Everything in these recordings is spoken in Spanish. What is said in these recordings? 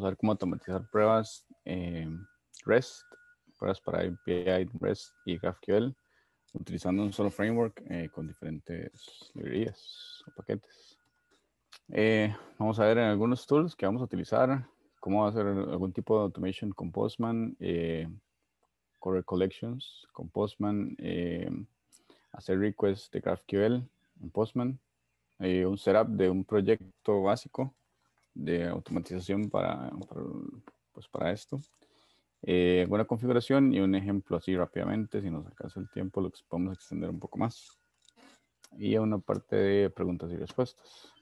vamos a ver cómo automatizar pruebas REST, pruebas para API, REST y GraphQL, utilizando un solo framework con diferentes librerías o paquetes. Vamos a ver en algunos tools que vamos a utilizar, cómo hacer algún tipo de automation con Postman, correr collections con Postman, hacer requests de GraphQL en Postman, un setup de un proyecto básico de automatización para esto. Buena configuración y un ejemplo así rápidamente, si nos alcanza el tiempo, lo que podemos extender un poco más. Y una parte de preguntas y respuestas.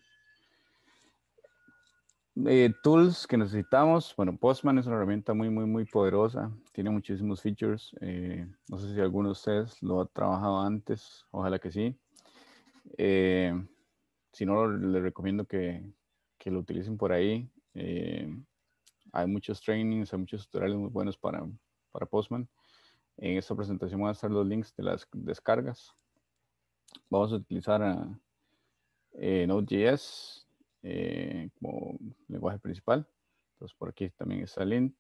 Tools que necesitamos. Bueno, Postman es una herramienta muy poderosa. Tiene muchísimos features. No sé si alguno de ustedes lo ha trabajado antes. Ojalá que sí. Si no, les recomiendo que lo utilicen por ahí. Hay muchos trainings, hay muchos tutoriales muy buenos para Postman. En esta presentación van a estar los links de las descargas. Vamos a utilizar Node.js como lenguaje principal. Entonces por aquí también está el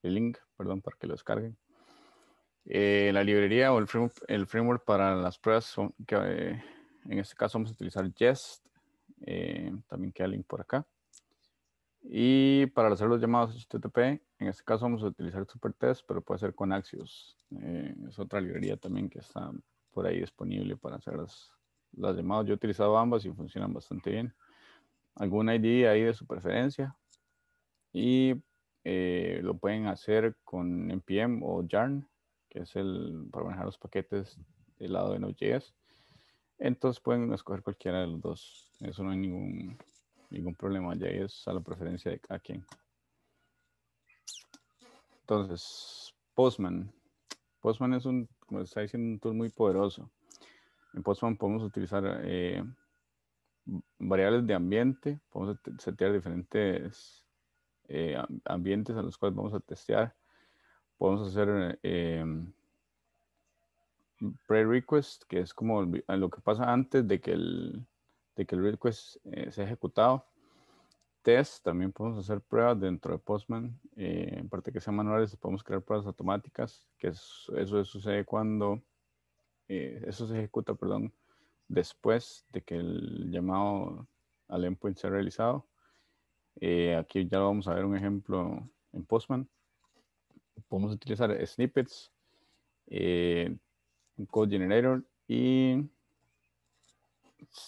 link, perdón, para que lo descarguen. La librería o el framework para las pruebas en este caso vamos a utilizar Jest. También queda el link por acá. Y para hacer los llamados HTTP, en este caso vamos a utilizar Supertest, pero puede ser con Axios. Es otra librería también que está por ahí disponible para hacer las llamadas. Yo he utilizado ambas y funcionan bastante bien. Algún ID ahí de su preferencia. Y lo pueden hacer con npm o yarn, que es para manejar los paquetes del lado de Node.js. Entonces pueden escoger cualquiera de los dos. Eso no hay ningún problema. Ya es a la preferencia de cada quien. Entonces, Postman. Postman es como está diciendo, un tool muy poderoso. En Postman podemos utilizar variables de ambiente. Podemos setear diferentes ambientes a los cuales vamos a testear. Podemos hacer pre-request, que es como lo que pasa antes de que el request sea ejecutado. Test, también podemos hacer pruebas dentro de Postman. En parte que sean manuales, podemos crear pruebas automáticas, que eso sucede cuando eso se ejecuta, perdón, después de que el llamado al endpoint sea realizado. Aquí ya vamos a ver un ejemplo en Postman. Podemos utilizar snippets, un code generator, y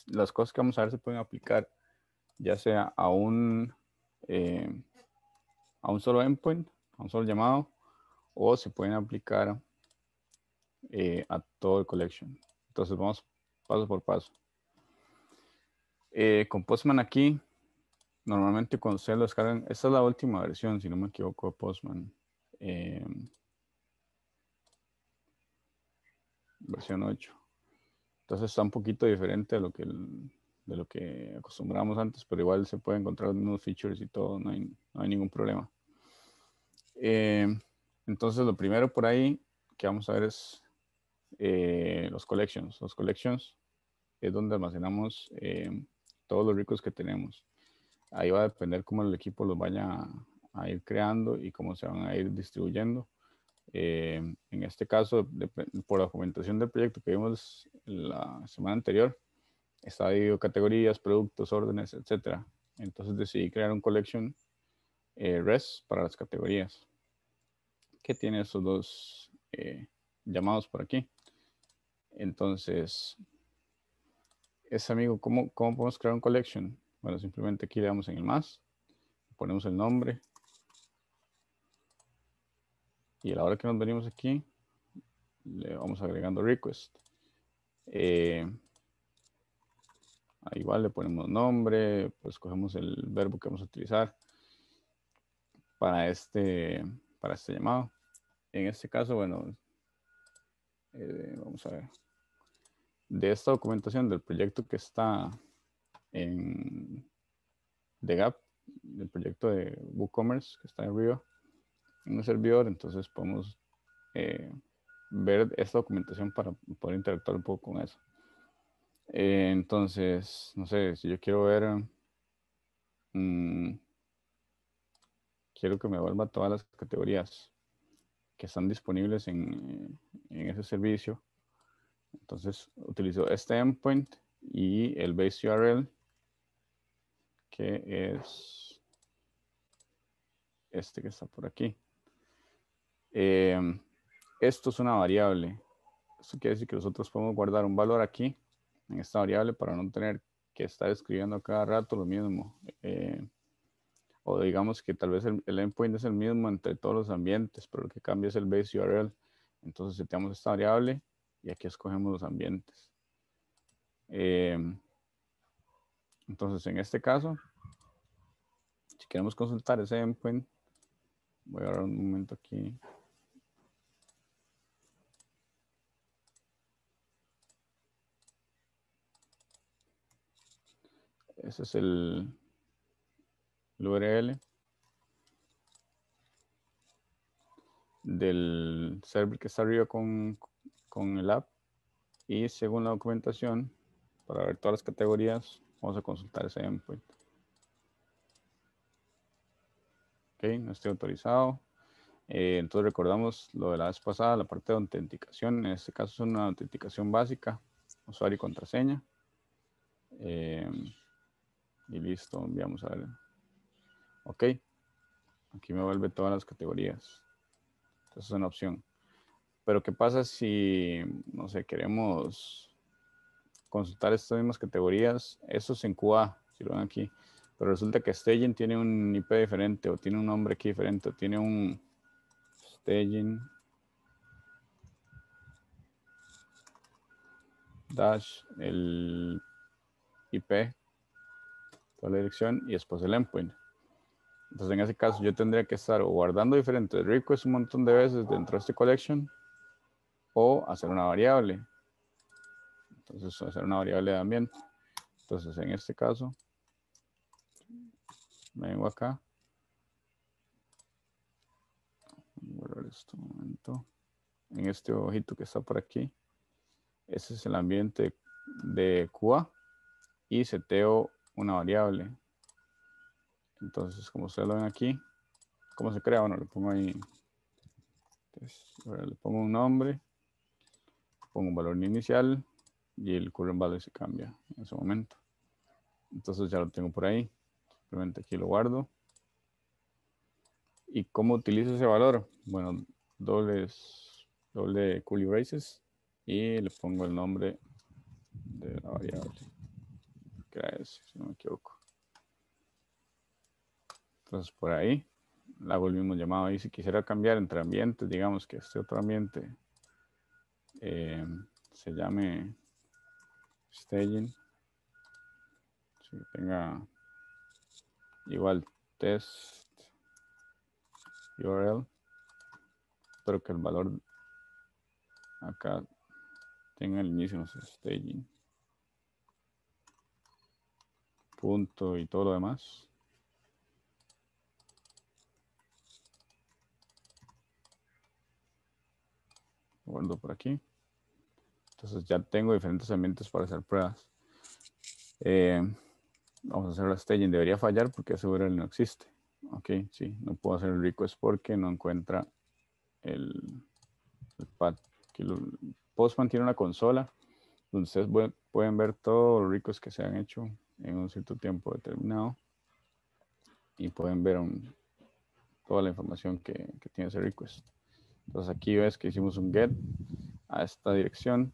las cosas que vamos a ver se pueden aplicar ya sea a un solo endpoint, a un solo llamado, o se pueden aplicar a todo el collection. Entonces vamos paso por paso. Con Postman aquí, normalmente cuando ustedes lo descargan, esta es la última versión, si no me equivoco, de Postman. Versión 8. Entonces está un poquito diferente de lo que acostumbramos antes, pero igual se puede encontrar los mismos features y todo, no hay ningún problema. Entonces lo primero por ahí que vamos a ver es los collections. Los collections es donde almacenamos todos los recos que tenemos. Ahí va a depender cómo el equipo los vaya a ir creando y cómo se van a ir distribuyendo. En este caso, por la documentación del proyecto que vimos la semana anterior, está dividido categorías, productos, órdenes, etc. Entonces decidí crear un collection REST para las categorías, que tiene esos dos llamados por aquí. Entonces, amigo, ¿cómo podemos crear un collection? Bueno, simplemente aquí le damos en el más, ponemos el nombre, y a la hora que nos venimos aquí, le vamos agregando request. Igual le ponemos nombre, pues cogemos el verbo que vamos a utilizar para este llamado. En este caso, bueno, vamos a ver. De esta documentación del proyecto que está en The Gap, del proyecto de WooCommerce que está en Rio, en un servidor, entonces podemos ver esta documentación para poder interactuar un poco con eso. Entonces, no sé, si yo quiero ver quiero que me devuelva todas las categorías que están disponibles en ese servicio. Entonces utilizo este endpoint y el base URL, que es este que está por aquí. Esto es una variable. Esto quiere decir que nosotros podemos guardar un valor aquí en esta variable para no tener que estar escribiendo cada rato lo mismo. O digamos que tal vez el endpoint es el mismo entre todos los ambientes, pero lo que cambia es el base URL. Entonces seteamos esta variable y aquí escogemos los ambientes. Entonces en este caso, si queremos consultar ese endpoint, voy a dar un momento aquí. Ese es el URL del server que está arriba con el app. Y según la documentación, para ver todas las categorías, vamos a consultar ese endpoint. Ok, no estoy autorizado. Entonces recordamos lo de la vez pasada, la parte de autenticación. En este caso es una autenticación básica, usuario y contraseña. Y listo, enviamos a ver. Ok, aquí me vuelve todas las categorías. Entonces es una opción. Pero ¿qué pasa si, no sé, queremos consultar estas mismas categorías? Eso es en QA, si lo ven aquí. Pero resulta que staging tiene un IP diferente, o tiene un nombre aquí diferente, o tiene un staging dash, el IP, toda la dirección, y después el endpoint. Entonces en ese caso yo tendría que estar o guardando diferentes requests un montón de veces dentro de este collection, o hacer una variable. Entonces hacer una variable de ambiente. Entonces en este caso, me vengo acá. Voy a ver esto un momento. En este ojito que está por aquí, ese es el ambiente de QA y seteo una variable. Entonces, como ustedes lo ven aquí, ¿cómo se crea? Bueno, le pongo ahí, entonces, le pongo un nombre, pongo un valor inicial y el current value se cambia en ese momento. Entonces ya lo tengo por ahí. Simplemente aquí lo guardo. ¿Y cómo utilizo ese valor? Bueno, doble curly braces y le pongo el nombre de la variable, que era ese, si no me equivoco. Entonces por ahí le hago el mismo llamado ahí. Si quisiera cambiar entre ambientes, digamos que este otro ambiente se llame staging, si tenga igual test URL, pero que el valor acá tenga el inicio, no sé, staging, punto y todo lo demás. Lo guardo por aquí. Entonces ya tengo diferentes ambientes para hacer pruebas. Vamos a hacer la staging. Debería fallar porque ese URL no existe. Ok, sí, no puedo hacer el request porque no encuentra el path. Aquí Postman tiene una consola donde ustedes pueden ver todos los requests que se han hecho en un cierto tiempo determinado y pueden ver toda la información que tiene ese request. Entonces aquí ves que hicimos un get a esta dirección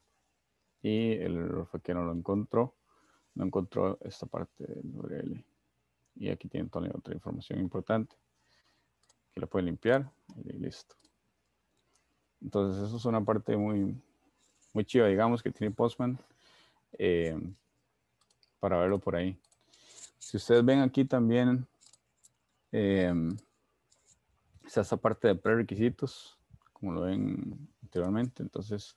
y el error fue que no encontró esta parte del URL. Y aquí tienen toda la otra información importante que la pueden limpiar y listo. Entonces eso es una parte muy chiva, digamos, que tiene Postman para verlo por ahí. Si ustedes ven aquí también está esta parte de prerequisitos, como lo ven anteriormente. Entonces,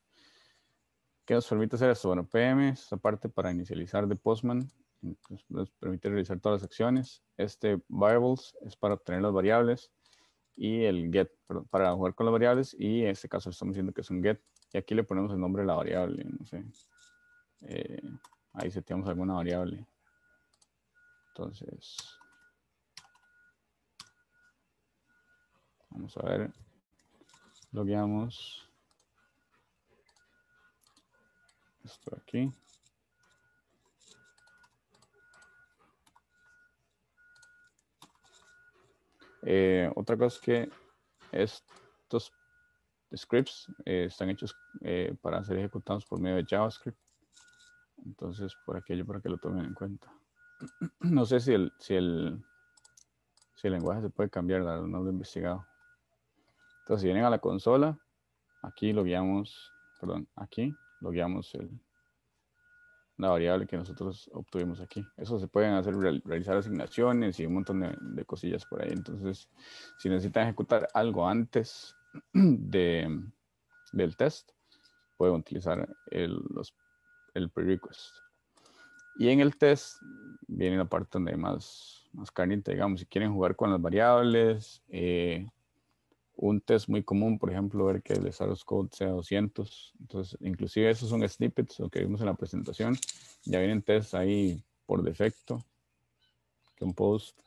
¿qué nos permite hacer esto? Bueno, PM, esta parte para inicializar de Postman, nos permite realizar todas las acciones. Este variables es para obtener las variables y el get, perdón, para jugar con las variables, y en este caso estamos diciendo que es un get. Y aquí le ponemos el nombre de la variable, no sé. Ahí seteamos alguna variable. Entonces, Vamos a ver. Logueamos. Esto aquí. Otra cosa es que estos scripts están hechos para ser ejecutados por medio de JavaScript. Entonces, por aquello, para que lo tomen en cuenta. No sé si el lenguaje se puede cambiar, no lo he investigado. Entonces, si vienen a la consola, aquí logueamos, perdón, aquí logueamos la variable que nosotros obtuvimos aquí. Eso se pueden hacer, realizar asignaciones y un montón de cosillas por ahí. Entonces, si necesitan ejecutar algo antes del test, pueden utilizar el prerequest. Y en el test viene la parte donde hay más carnita, digamos, si quieren jugar con las variables, un test muy común, por ejemplo, ver que el status code sea 200. Entonces, inclusive esos son snippets, lo que vimos en la presentación. Ya vienen tests ahí por defecto. Que un post,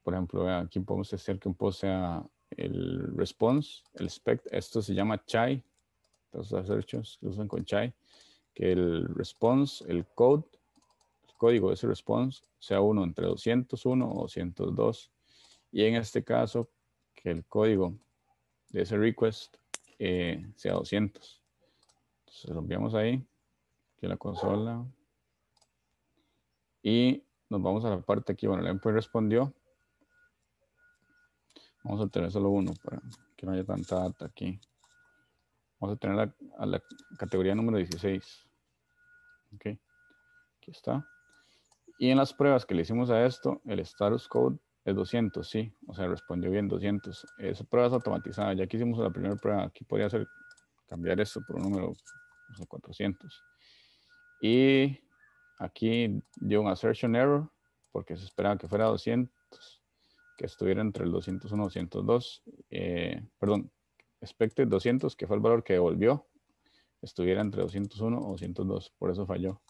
por ejemplo, aquí podemos hacer que un post sea el response, el spec, esto se llama chai. Los assertions que usan con chai, que el response, el código de ese response sea uno entre 201 o 202. Y en este caso, que el código de ese request sea 200. Entonces lo enviamos ahí, aquí en la consola. Y nos vamos a la parte aquí. Bueno, el endpoint respondió. Vamos a tener solo uno para que no haya tanta data aquí. Vamos a tener a la categoría número 16. Ok, aquí está. Y en las pruebas que le hicimos a esto, el status code es 200, sí. O sea, respondió bien 200. Esa prueba es automatizada. Ya que hicimos la primera prueba, aquí podría ser cambiar esto por un número, no sé, 400. Y aquí dio un assertion error, porque se esperaba que fuera 200, que estuviera entre el 201 y 202. Perdón, expected 200, que fue el valor que devolvió, estuviera entre 201 o 202. Por eso falló.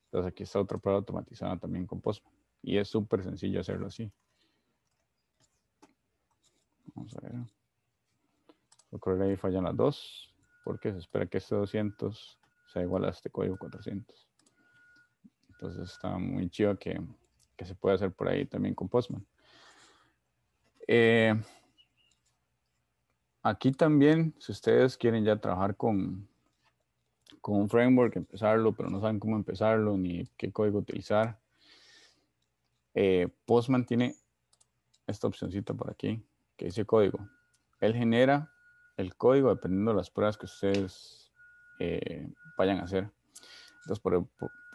Entonces aquí está otra prueba automatizada también con Postman. Y es súper sencillo hacerlo así. Vamos a ver. Por correr ahí fallan las dos, porque se espera que este 200 sea igual a este código 400. Entonces está muy chido que se puede hacer por ahí también con Postman. Aquí también, si ustedes quieren ya trabajar con un framework, empezarlo, pero no saben cómo empezarlo ni qué código utilizar, Postman tiene esta opcioncita por aquí que dice código. Él genera el código dependiendo de las pruebas que ustedes vayan a hacer. Entonces,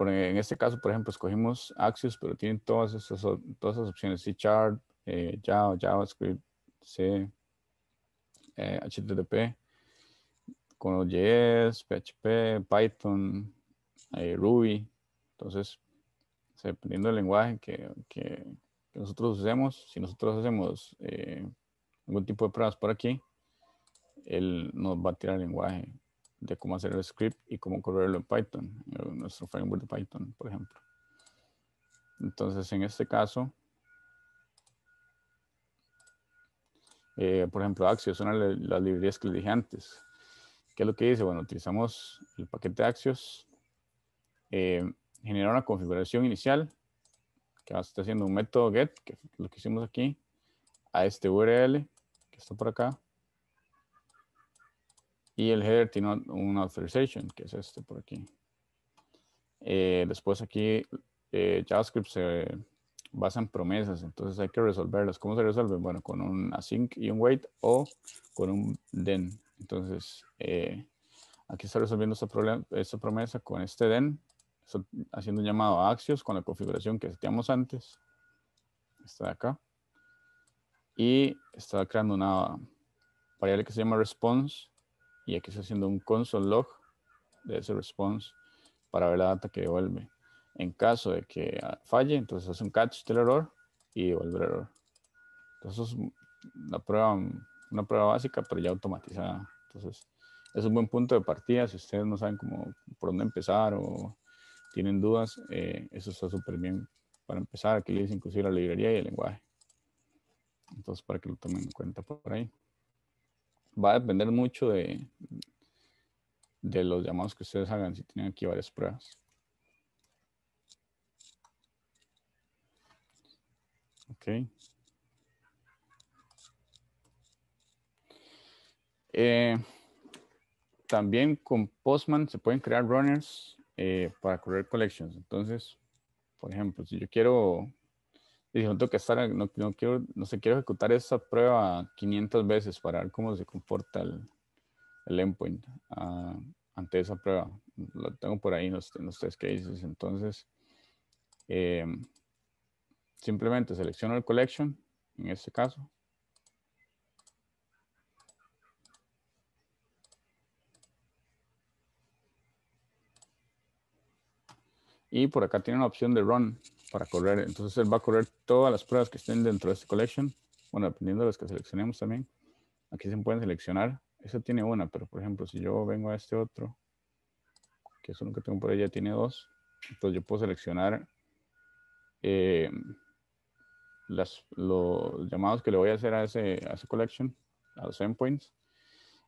en este caso, por ejemplo, escogimos Axios, pero tienen todas esas opciones: C#, Java, JavaScript, C, HTTP, con Node.js, PHP, Python, Ruby. Entonces, dependiendo del lenguaje que nosotros usemos, si nosotros hacemos algún tipo de pruebas por aquí, él nos va a tirar el lenguaje de cómo hacer el script y cómo correrlo en Python, en nuestro framework de Python, por ejemplo. Entonces, en este caso, por ejemplo, Axios, una de las librerías que les dije antes. ¿Qué es lo que dice? Bueno, utilizamos el paquete Axios, genera una configuración inicial, que va a estar haciendo un método get, que es lo que hicimos aquí, a este URL, que está por acá. Y el header tiene una authorization, que es este por aquí. Después aquí JavaScript se basa en promesas, entonces hay que resolverlas. ¿Cómo se resuelven? Bueno, con un async y un wait o con un then. Entonces, aquí está resolviendo esta promesa con este then, haciendo un llamado a Axios con la configuración que seteamos antes. Está de acá. Y está creando una variable que se llama response. Y aquí está haciendo un console log de ese response para ver la data que devuelve. En caso de que falle, entonces hace un catch del error y devuelve el error. Entonces es una prueba básica, pero ya automatizada. Entonces es un buen punto de partida. Si ustedes no saben por dónde empezar o tienen dudas, eso está súper bien para empezar. Aquí les dice inclusive la librería y el lenguaje. Entonces, para que lo tomen en cuenta por ahí. Va a depender mucho de los llamados que ustedes hagan, si tienen aquí varias pruebas. Ok. También con Postman se pueden crear runners para correr collections. Entonces, por ejemplo, si yo quiero, si no tengo que estar, no sé, quiero ejecutar esa prueba 500 veces para ver cómo se comporta el endpoint ante esa prueba. Lo tengo por ahí en los test cases. Entonces, simplemente selecciono el collection, en este caso. Y por acá tiene una opción de run para correr. Entonces él va a correr todas las pruebas que estén dentro de este collection. Bueno, dependiendo de las que seleccionemos también. Aquí se pueden seleccionar. Eso tiene una, pero por ejemplo, si yo vengo a este otro, que es uno que tengo por ahí, ya tiene dos. Entonces yo puedo seleccionar los llamados que le voy a hacer a ese collection, a los endpoints.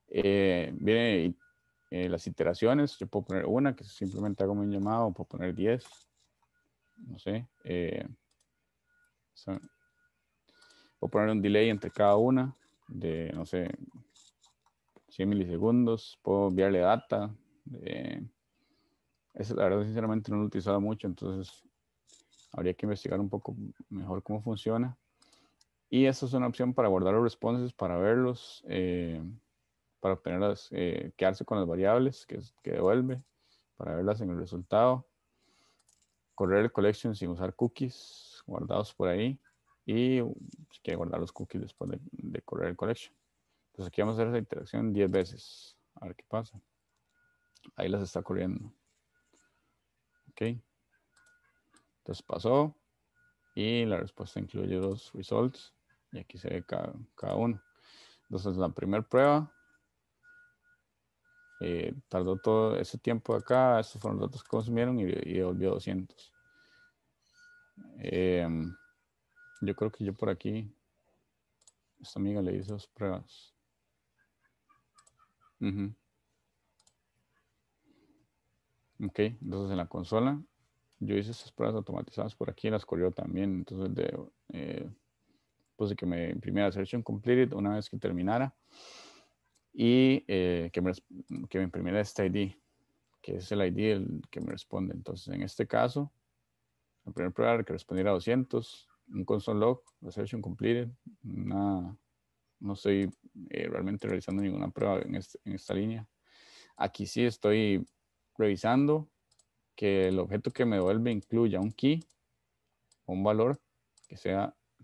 Viene las iteraciones. Yo puedo poner una, que simplemente hago un llamado, puedo poner 10. No sé. Puedo poner un delay entre cada una de, no sé, 100 milisegundos. Puedo enviarle data. Eso, la verdad, sinceramente no lo he utilizado mucho, entonces habría que investigar un poco mejor cómo funciona. Y esta es una opción para guardar los responses, para verlos, para obtenerlas, quedarse con las variables que devuelve, para verlas en el resultado. Correr el collection sin usar cookies guardados por ahí. Y si quiere guardar los cookies después de correr el collection. Entonces aquí vamos a hacer esa interacción 10 veces. A ver qué pasa. Ahí las está corriendo. Ok. Entonces pasó. Y la respuesta incluye los results. Y aquí se ve cada uno. Entonces la primera prueba. Tardó todo ese tiempo acá. Estos fueron los datos que consumieron y devolvió 200. Yo creo que yo por aquí. Esta amiga le hizo 2 pruebas. Ok, entonces en la consola yo hice esas pruebas automatizadas por aquí, las corrió también. Entonces puse que me imprimiera session completed una vez que terminara y que me imprimiera este ID, que es el ID el que me responde. Entonces en este caso, la primera prueba era que respondiera a 200, un console log, la session completed. No estoy realmente realizando ninguna prueba en esta línea. Aquí sí estoy revisando que el objeto que me devuelve incluya un key o un valor que se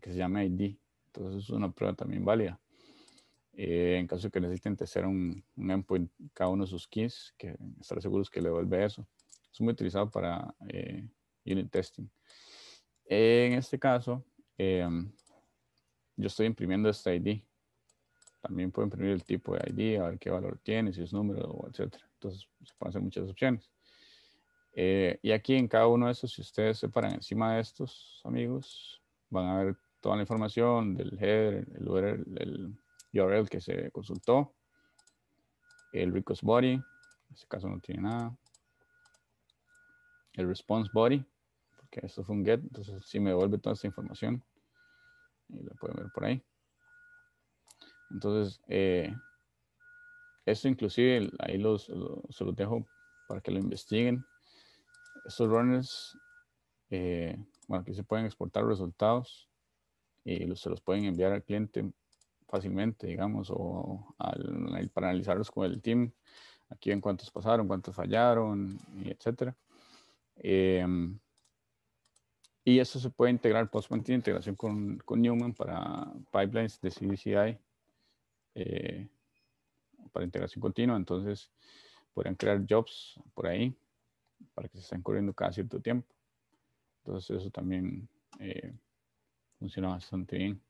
llame ID. Entonces es una prueba también válida. En caso de que necesiten testear un endpoint, cada uno de sus keys, que estar seguros que le devuelve eso. Es muy utilizado para unit testing. En este caso, yo estoy imprimiendo este ID. También puedo imprimir el tipo de ID, a ver qué valor tiene, si es número, etc. Entonces se pueden hacer muchas opciones. Y aquí en cada uno de estos, si ustedes se paran encima de estos, amigos, van a ver toda la información del header, el URL que se consultó, el request body, en este caso no tiene nada, el response body, porque esto fue un get, entonces sí me devuelve toda esta información y la pueden ver por ahí. Entonces, esto inclusive ahí se los dejo para que lo investiguen. Estos runners, bueno, aquí se pueden exportar resultados y se los pueden enviar al cliente fácilmente, digamos, o para analizarlos con el team. Aquí ven cuántos pasaron, cuántos fallaron, y etcétera. Y eso se puede integrar, Postman tiene integración con Newman para pipelines de CDCI, para integración continua. Entonces, podrían crear jobs por ahí para que se estén corriendo cada cierto tiempo. Entonces, eso también funciona bastante bien.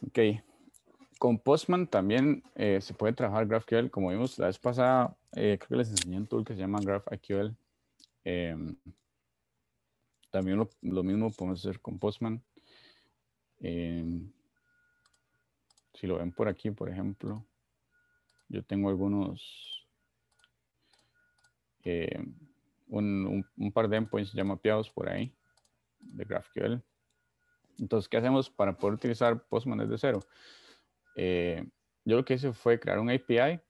Ok. Con Postman también se puede trabajar GraphQL. Como vimos la vez pasada, Creo que les enseñé un tool que se llama GraphQL. También lo mismo podemos hacer con Postman. Si lo ven por aquí, por ejemplo, yo tengo algunos, un par de endpoints ya mapeados por ahí de GraphQL. Entonces, ¿qué hacemos para poder utilizar Postman desde cero? Yo lo que hice fue crear un API.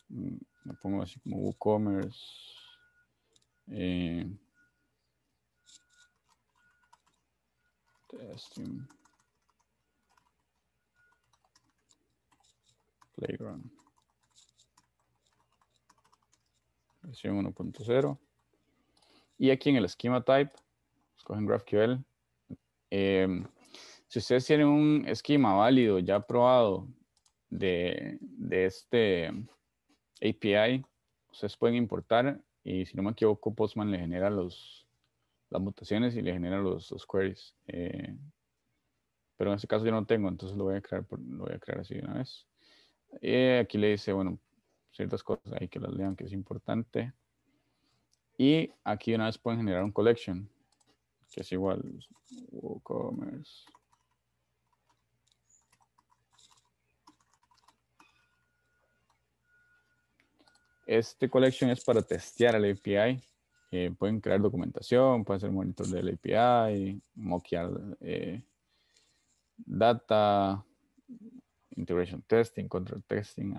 Me pongo así como WooCommerce. Testing. Playground. Versión 1.0. Y aquí en el schema type, escogen GraphQL. Si ustedes tienen un esquema válido ya probado de este API, ustedes pueden importar y si no me equivoco, Postman le genera las mutaciones y le genera los queries. Pero en este caso yo no tengo, entonces lo voy a crear así de una vez. Aquí le dice, bueno, ciertas cosas ahí que las lean, que es importante. Y aquí de una vez pueden generar un collection, que es igual WooCommerce. Este collection es para testear el API. Pueden crear documentación, pueden hacer monitor del API, mockear data, integration testing, control testing.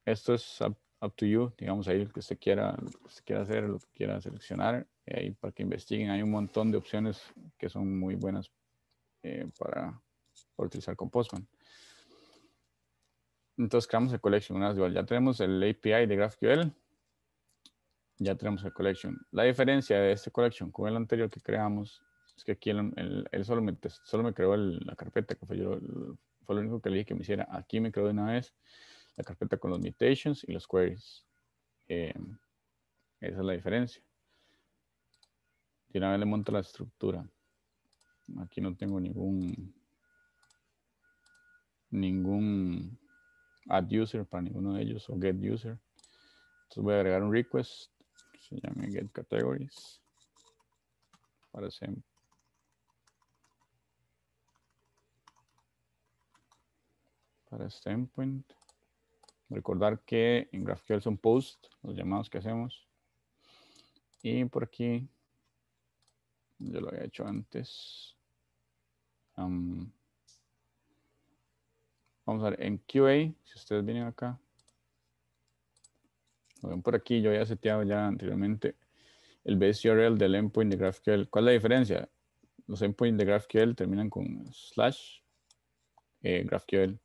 Esto es up to you, digamos ahí lo que usted quiera hacer, lo que quiera seleccionar. Ahí para que investiguen, hay un montón de opciones que son muy buenas para utilizar con Postman. Entonces creamos el collection. Una vez igual, ya tenemos el API de GraphQL. Ya tenemos el collection. La diferencia de este collection con el anterior que creamos es que aquí él solo me creó la carpeta, que fue lo único que le dije que me hiciera. Aquí me creó de una vez la carpeta con los mutations y los queries. Esa es la diferencia. De una vez le monto la estructura. Aquí no tengo ningún add user para ninguno de ellos o get user. Entonces voy a agregar un request. Se llama get categories. Para este endpoint. Recordar que en GraphQL son posts, los llamados que hacemos. Y por aquí, yo lo había hecho antes. Vamos a ver, en QA, si ustedes vienen acá, lo ven por aquí, yo había seteado ya anteriormente el base URL del endpoint de GraphQL. ¿Cuál es la diferencia? Los endpoints de GraphQL terminan con / GraphQL.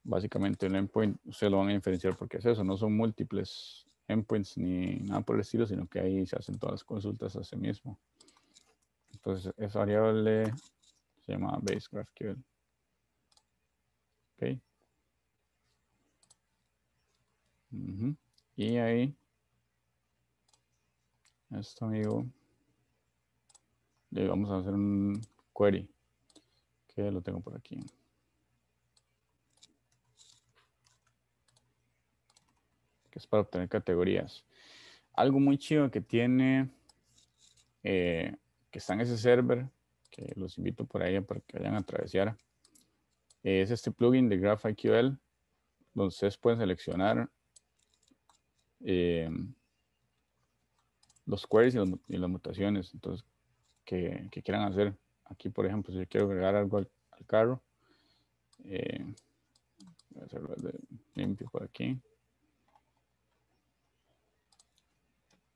Básicamente el endpoint, ustedes lo van a diferenciar porque es eso, no son múltiples endpoints ni nada por el estilo, sino que ahí se hacen todas las consultas a sí mismo. Entonces, esa variable se llama base GraphQL. Ok. Y ahí, esto, amigo, le vamos a hacer un query, que lo tengo por aquí. Que es para obtener categorías. Algo muy chido que tiene, que está en ese server, que los invito por ahí para que vayan a travesear, es este plugin de GraphQL, donde ustedes pueden seleccionar los queries y las mutaciones, entonces, que quieran hacer. Aquí, por ejemplo, si yo quiero agregar algo al carro, voy a hacerlo limpio por aquí.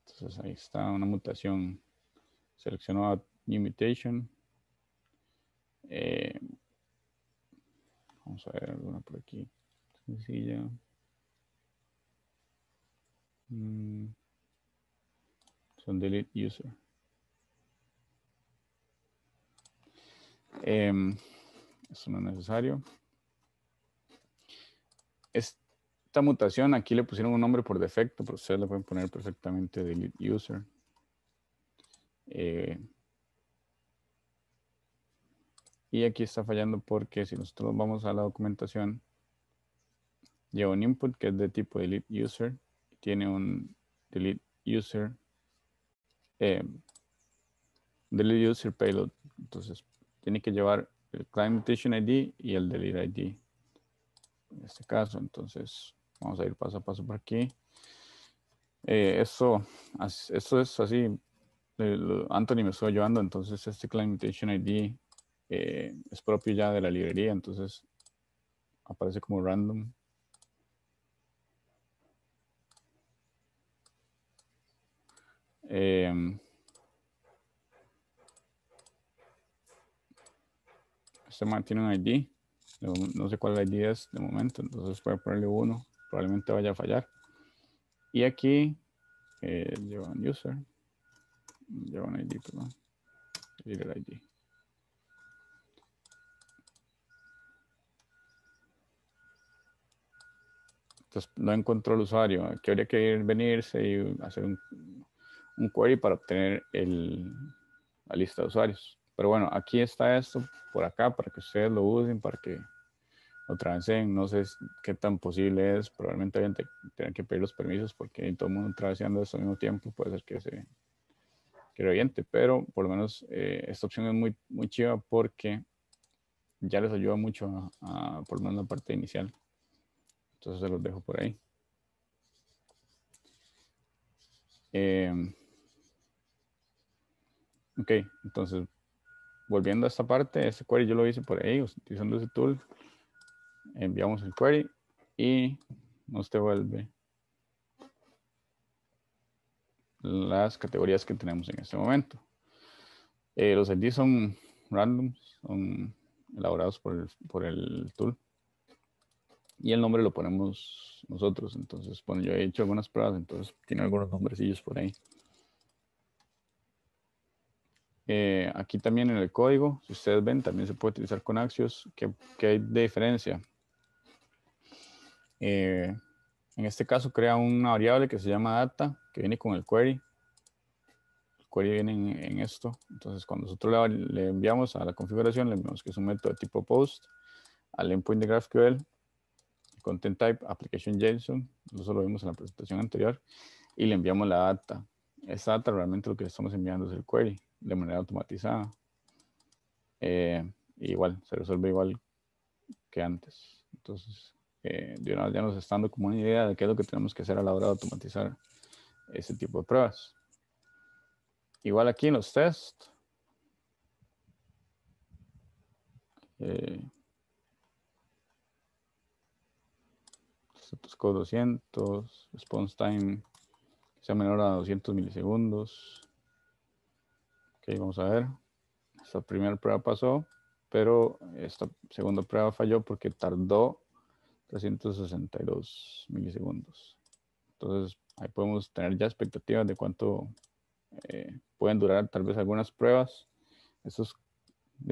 Entonces ahí está una mutación. Selecciono New Mutation. Vamos a ver alguna por aquí. Sencilla. Son delete user. Eso no es necesario. Esta mutación aquí le pusieron un nombre por defecto, pero ustedes le pueden poner perfectamente delete user. Y aquí está fallando porque si nosotros vamos a la documentación, lleva un input que es de tipo delete user, tiene un delete user, delete user payload. Entonces tiene que llevar el client mutation ID y el delete ID en este caso. Entonces vamos a ir paso a paso por aquí. Esto es así. Anthony me estuvo llevando, entonces este client mutation ID es propio ya de la librería, entonces aparece como random. Este man tiene un ID, no sé cuál ID es de momento, entonces puede ponerle 1, probablemente vaya a fallar. Y aquí lleva un user, lleva un ID, perdón, el ID. Entonces no encontró el usuario, que habría que venirse y hacer un query para obtener la lista de usuarios. Pero bueno, aquí está esto por acá para que ustedes lo usen, para que lo transeen. No sé qué tan posible es, probablemente tengan que pedir los permisos porque todo el mundo traseando esto al mismo tiempo puede ser que reviente, pero por lo menos esta opción es muy, muy chiva porque ya les ayuda mucho por lo menos la parte inicial. Entonces se los dejo por ahí. Ok, entonces volviendo a esta parte, este query yo lo hice por ahí utilizando ese tool. Enviamos el query y nos devuelve las categorías que tenemos en este momento. Los IDs son random, son elaborados por el tool. Y el nombre lo ponemos nosotros. Entonces, bueno, yo he hecho algunas pruebas, entonces tiene algunos nombrecillos por ahí. Aquí también en el código, si ustedes ven, también se puede utilizar con Axios. ¿Qué hay de diferencia? En este caso crea una variable que se llama data, que viene con el query. El query viene en esto. Entonces, cuando nosotros le enviamos a la configuración, le enviamos que es un método de tipo post al endpoint de GraphQL, content type, application JSON, eso lo vimos en la presentación anterior, y le enviamos la data. Esta data realmente lo que le estamos enviando es el query de manera automatizada. Igual, se resuelve igual que antes. Entonces, de una vez ya nos está dando como una idea de qué es lo que tenemos que hacer a la hora de automatizar ese tipo de pruebas. Igual aquí en los tests. Status code 200, response time sea menor a 200 milisegundos. Ok, vamos a ver. Esta primera prueba pasó, pero esta segunda prueba falló porque tardó 362 milisegundos. Entonces, ahí podemos tener ya expectativas de cuánto pueden durar tal vez algunas pruebas. Estos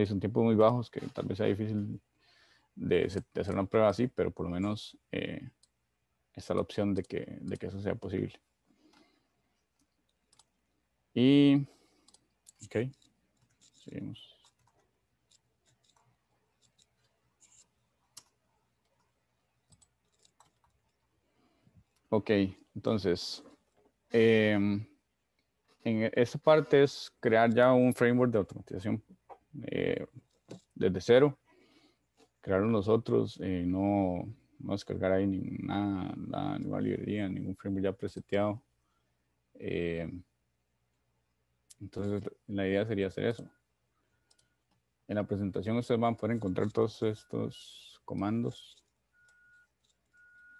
son tiempos muy bajos que tal vez sea difícil de hacer una prueba así, pero por lo menos está la opción de que eso sea posible. Y, ok, seguimos. Ok, entonces, en esta parte es crear ya un framework de automatización desde cero, crearlo nosotros, no descargar ahí ninguna librería, ningún framework ya preseteado. Entonces, la idea sería hacer eso. En la presentación ustedes van a poder encontrar todos estos comandos.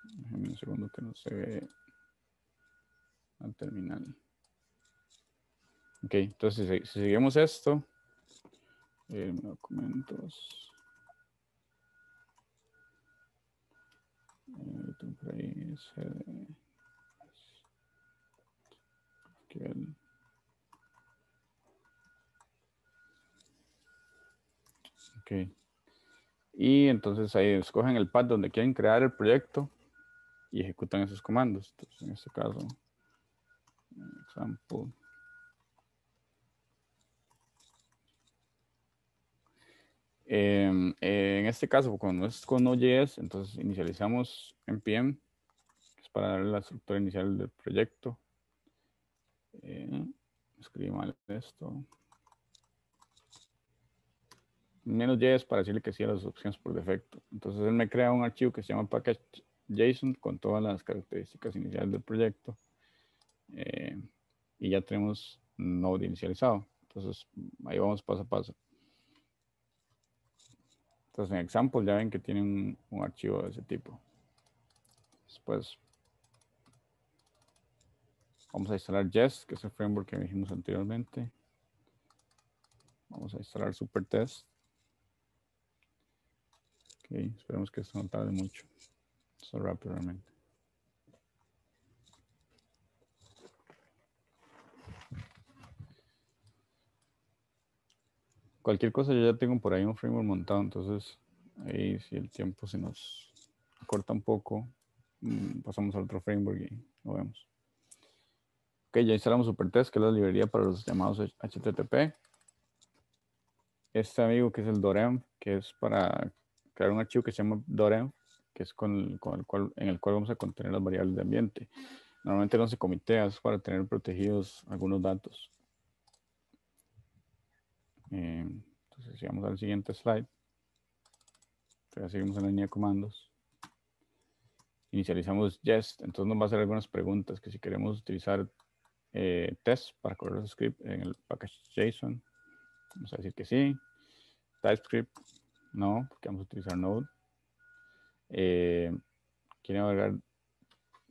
Déjenme un segundo que no se ve al terminal. Ok, entonces si seguimos esto, documentos. Por ahí ok. Y entonces ahí escogen el path donde quieren crear el proyecto y ejecutan esos comandos. Entonces, en este caso, example. En este caso, cuando es con Node.js, entonces inicializamos npm, que es para darle la estructura inicial del proyecto. Escribí mal esto. -js para decirle que sí a las opciones por defecto. Entonces él me crea un archivo que se llama package.json con todas las características iniciales del proyecto. Y ya tenemos Node inicializado. Entonces ahí vamos paso a paso. Entonces en example ya ven que tienen un archivo de ese tipo. Después vamos a instalar Jest, que es el framework que dijimos anteriormente. Vamos a instalar Supertest. Ok, esperemos que esto no tarde mucho. Esto rápido realmente. Cualquier cosa yo ya tengo por ahí un framework montado, entonces ahí si el tiempo se nos corta un poco, pasamos al otro framework y lo vemos. Ok, ya instalamos Supertest, que es la librería para los llamados HTTP. Este amigo que es el .env, que es para crear un archivo que se llama .env, que es en el cual vamos a contener las variables de ambiente. Normalmente no se comitea, es para tener protegidos algunos datos. Entonces, si vamos al siguiente slide, ya seguimos en la línea de comandos. Inicializamos Jest, entonces nos va a hacer algunas preguntas, que si queremos utilizar test para correr los scripts en el package JSON, vamos a decir que sí. TypeScript, no, porque vamos a utilizar Node. ¿Quieren agregar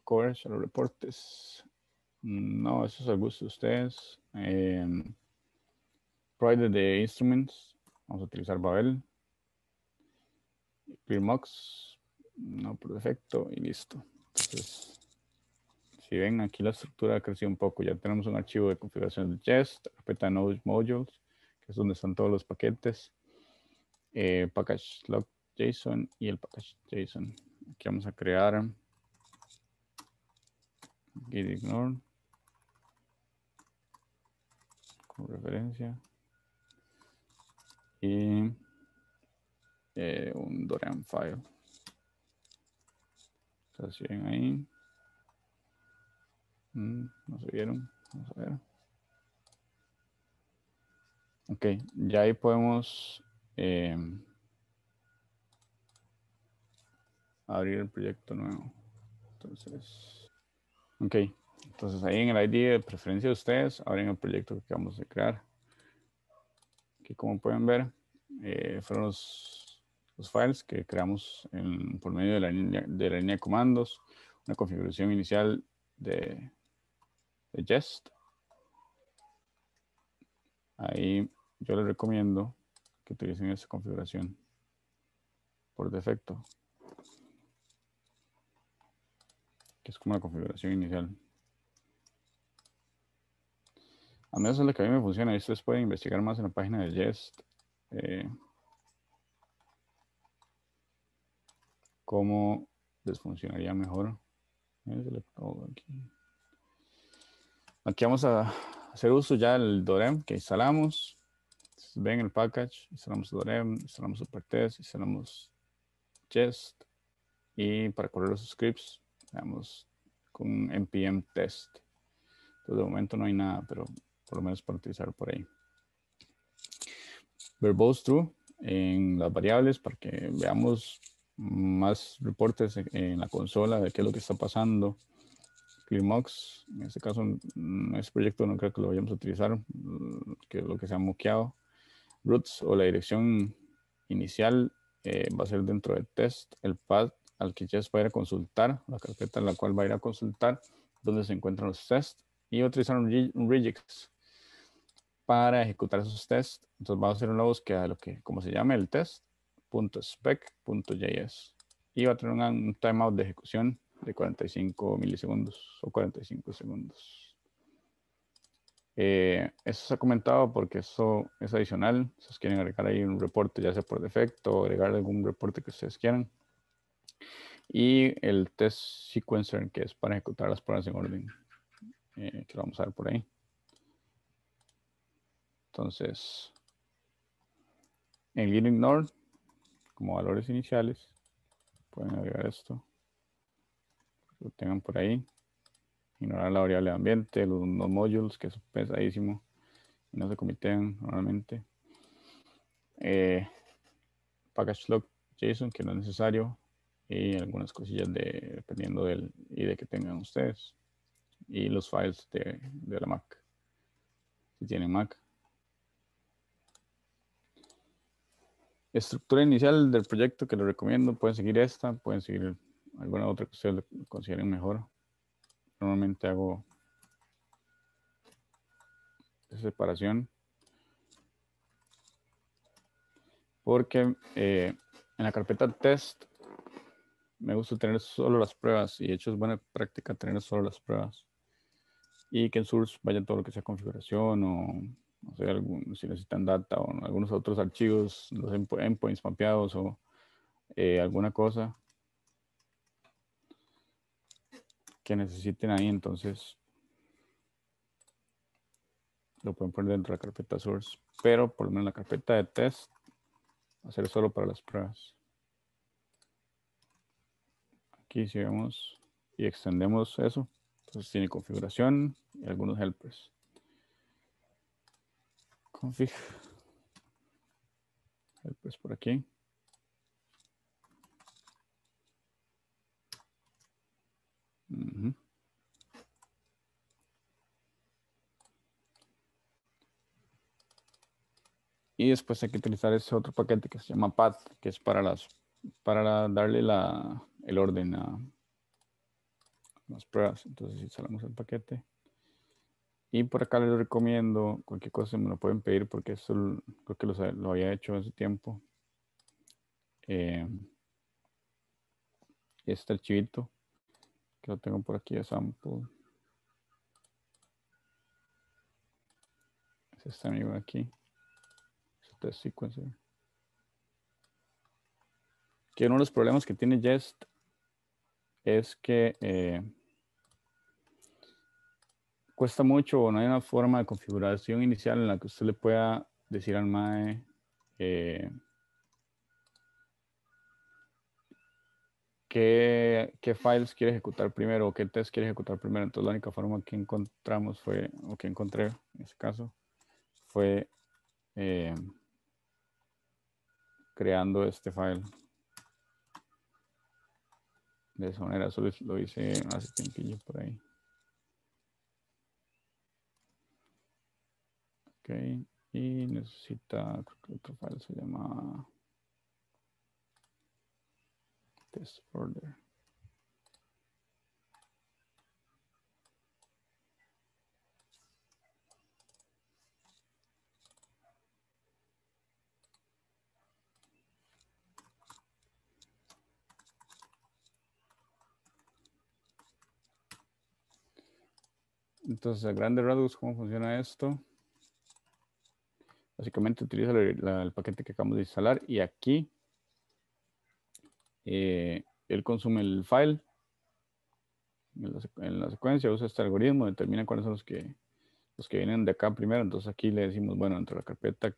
covers a los reportes? No, eso es al gusto de ustedes. Provided de instruments, vamos a utilizar Babel. ClearMux, no por defecto y listo. Entonces, si ven aquí la estructura ha crecido un poco. Ya tenemos un archivo de configuración de Jest, carpeta Node Modules, que es donde están todos los paquetes. Package log JSON y el package JSON. Aquí vamos a crear git ignore como referencia y un .env file. Entonces, si ven ahí, no se vieron, vamos a ver. Ok, ya ahí podemos abrir el proyecto nuevo. Entonces, ok, entonces ahí en el ID de preferencia de ustedes, abren el proyecto que acabamos de crear. Aquí como pueden ver, fueron los files que creamos por medio de la línea de comandos, una configuración inicial de Jest. Ahí yo les recomiendo que utilicen esa configuración por defecto, que es como la configuración inicial. A menos es lo que a mí me funciona, y ustedes pueden investigar más en la página de Jest cómo les funcionaría mejor. Aquí vamos a hacer uso ya del .env que instalamos. Entonces, ven el package, instalamos .env, instalamos Supertest, instalamos Jest. Y para correr los scripts, veamos con npm test. Entonces, de momento no hay nada, pero por lo menos para utilizar por ahí. Verbose true en las variables para que veamos más reportes en la consola de qué es lo que está pasando. ClearMux, en este caso, en este proyecto no creo que lo vayamos a utilizar, que es lo que se ha moqueado. Roots o la dirección inicial va a ser dentro del test, el path al que Jest va a ir a consultar, la carpeta en la cual va a ir a consultar donde se encuentran los tests y utilizar un regex para ejecutar esos tests. Entonces vamos a hacer una búsqueda de lo que, como se llama el test.spec.js y va a tener un timeout de ejecución de 45 milisegundos o 45 segundos. Eso se ha comentado porque eso es adicional. Si ustedes quieren agregar ahí un reporte, ya sea por defecto, o agregar algún reporte que ustedes quieran. Y el test sequencer, que es para ejecutar las pruebas en orden, que lo vamos a ver por ahí. Entonces, En git ignore, como valores iniciales, pueden agregar esto. Lo tengan por ahí. Ignorar la variable de ambiente, los modules, que es pesadísimo. Y no se comitean normalmente. Package log JSON, que no es necesario. Y algunas cosillas dependiendo del ID que tengan ustedes. Y los files de la Mac. Si tienen Mac. Estructura inicial del proyecto que les recomiendo. Pueden seguir esta. Pueden seguir alguna otra que ustedes consideren mejor. Normalmente hago separación. Porque en la carpeta test me gusta tener solo las pruebas. Y de hecho es buena práctica tener solo las pruebas. Y que en source vaya todo lo que sea configuración o no sé, si necesitan data o algunos otros archivos, los endpoints mapeados o alguna cosa que necesiten ahí, entonces lo pueden poner dentro de la carpeta source, pero por lo menos la carpeta de test va a ser solo para las pruebas. Aquí si vemos y extendemos eso, entonces tiene configuración y algunos helpers. Config helpers por aquí. Y después hay que utilizar ese otro paquete que se llama path, que es para darle el orden a las pruebas. Entonces instalamos el paquete. Y por acá les recomiendo, cualquier cosa me lo pueden pedir porque eso creo que lo había hecho hace tiempo. Este archivito que lo tengo por aquí de sample. Es este amigo de aquí. Este es sequencer. Que uno de los problemas que tiene Jest es que cuesta mucho o no hay una forma de configuración inicial en la que usted le pueda decir al MAE qué files quiere ejecutar primero o qué test quiere ejecutar primero. Entonces la única forma que encontramos fue, o que encontré en este caso, fue creando este file. De esa manera, eso lo hice hace tiempillo por ahí. Ok, y necesita, creo que otro file se llama test order. Entonces, a grandes rasgos, ¿cómo funciona esto? Básicamente utiliza el paquete que acabamos de instalar y aquí él consume el file en la secuencia, usa este algoritmo, determina cuáles son los que vienen de acá primero. Entonces aquí le decimos, bueno, dentro de la carpeta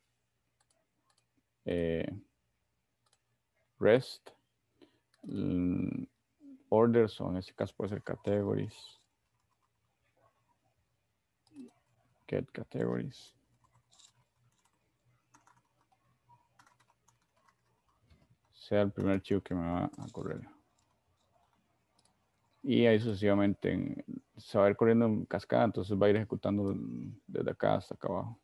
REST, orders, o en este caso puede ser categories, get categories. Sea el primer archivo que me va a correr. Y ahí sucesivamente se va a ir corriendo en cascada, entonces va a ir ejecutando desde acá hasta acá abajo.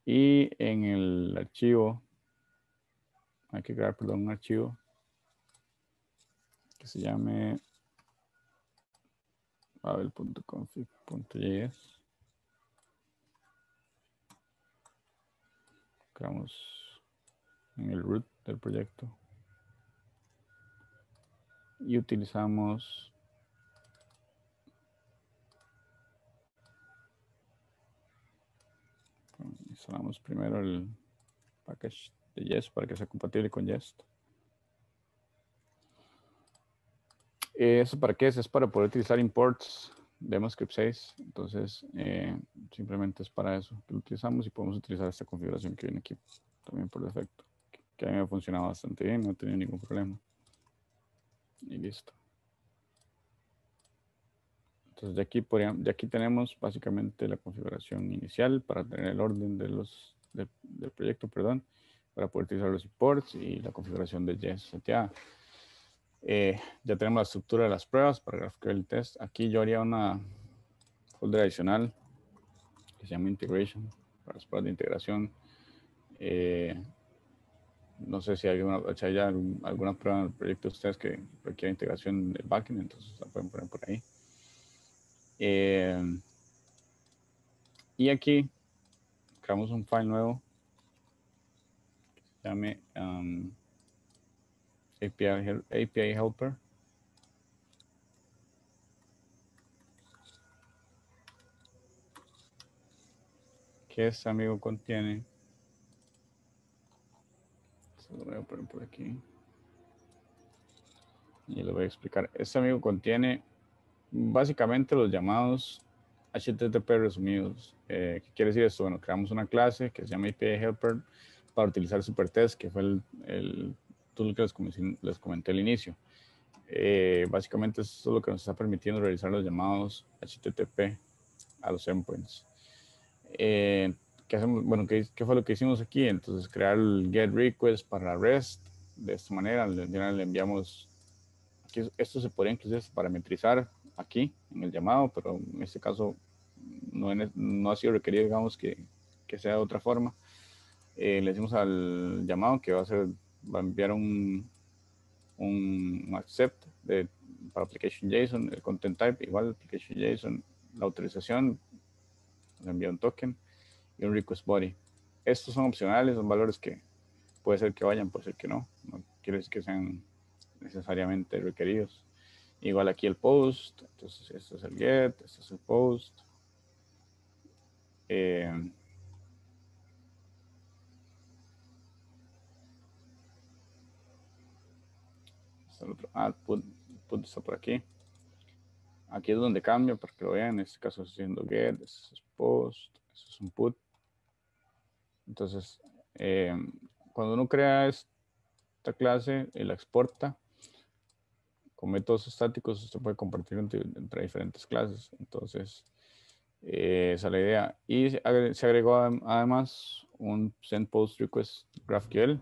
Y en el archivo, hay que crear, perdón, un archivo que se llame babel.config.js. Creamos en el root del proyecto. Y utilizamos instalamos primero el package de Jest para que sea compatible con Jest. ¿Eso para qué es? Es para poder utilizar imports DemoScript 6. Entonces, simplemente es para eso que lo utilizamos y podemos utilizar esta configuración que viene aquí también por defecto. Que a mí me ha funcionado bastante bien, no he tenido ningún problema. Y listo. Entonces, de aquí tenemos básicamente la configuración inicial para tener el orden del proyecto, perdón, para poder utilizar los imports y la configuración de JSTA. Ya tenemos la estructura de las pruebas para GraphQL Test. Aquí yo haría una folder adicional que se llama Integration, para las pruebas de integración. No sé si hay alguna prueba en el proyecto de ustedes que requiera integración del backend, entonces la pueden poner por ahí. Y aquí creamos un file nuevo que se llame API Helper. Que este amigo contiene. Se lo voy a poner por aquí. Y lo voy a explicar. Este amigo contiene básicamente los llamados HTTP resumidos. ¿Qué quiere decir esto? Bueno, creamos una clase que se llama API Helper para utilizar Supertest, que fue el tool que les comenté al inicio. Básicamente esto es lo que nos está permitiendo realizar los llamados HTTP a los endpoints. ¿Qué hacemos? Bueno, ¿qué fue lo que hicimos aquí? Entonces, crear el GET request para REST. De esta manera, le enviamos. Aquí, esto se podría incluso parametrizar aquí en el llamado, pero en este caso no ha sido requerido, digamos, que sea de otra forma. Le decimos al llamado que va a enviar un accept para application JSON, el content type, igual application JSON, la autorización, le envía un token y un request body. Estos son opcionales, son valores que puede ser que vayan, puede ser que no. No quiere decir que sean necesariamente requeridos. Igual aquí el post, entonces este es el get, este es el post. Este el otro, put está por aquí. Aquí es donde cambia para que lo vean. En este caso estoy haciendo get, este es post, este es un put. Entonces, cuando uno crea esta clase y la exporta con métodos estáticos, usted puede compartir entre diferentes clases. Entonces, esa es la idea. Y se agregó además un send post request GraphQL,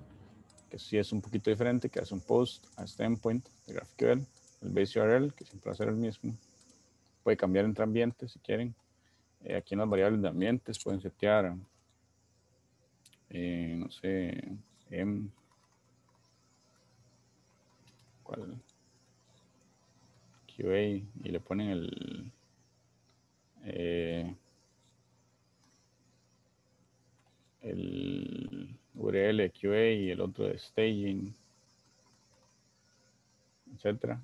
que sí es un poquito diferente, que hace un post a este endpoint de GraphQL, el base URL, que siempre va a ser el mismo. Puede cambiar entre ambientes si quieren. Aquí en las variables de ambientes pueden setear, no sé, ¿cuál? QA, y le ponen el URL QA y el otro de staging, etcétera.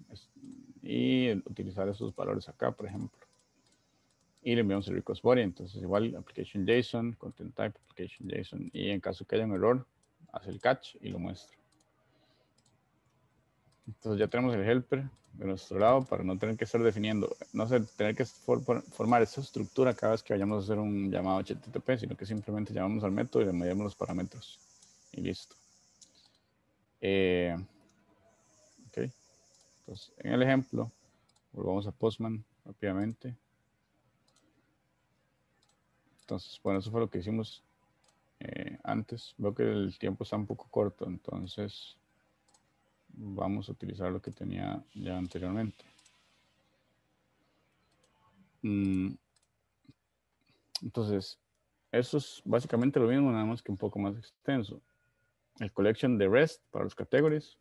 Y utilizar esos valores acá, por ejemplo. Y le enviamos el request body. Entonces, igual, application JSON, content type, application JSON. Y en caso que haya un error, hace el catch y lo muestra. Entonces, ya tenemos el helper de nuestro lado para no tener que estar definiendo, no sé, tener que formar esa estructura cada vez que vayamos a hacer un llamado HTTP, sino que simplemente llamamos al método y le medimos los parámetros. Y listo. Ok. Entonces, en el ejemplo, volvamos a Postman rápidamente. Entonces, bueno, eso fue lo que hicimos antes. Veo que el tiempo está un poco corto, entonces vamos a utilizar lo que tenía ya anteriormente. Entonces, eso es básicamente lo mismo, nada más que un poco más extenso. El collection de REST para los categories.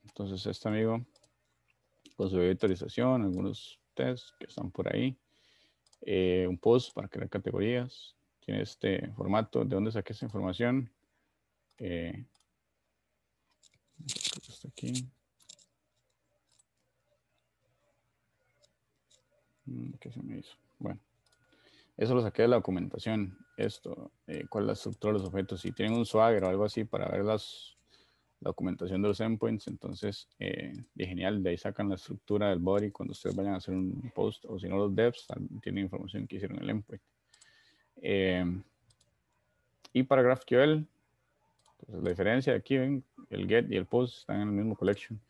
Entonces, este amigo con su autorización, algunos tests que están por ahí. Un post para crear categorías. Tiene este formato. ¿De dónde saqué esta información? Creo que está aquí. ¿Qué se me hizo? Bueno, eso lo saqué de la documentación. Esto, cuál es la estructura de los objetos. Si tienen un Swagger o algo así para ver las documentación de los endpoints. Entonces, de genial, de ahí sacan la estructura del body cuando ustedes vayan a hacer un post, o si no, los devs tienen información que hicieron en el endpoint. Y para GraphQL, pues la diferencia aquí, ven, el get y el post están en el mismo collection.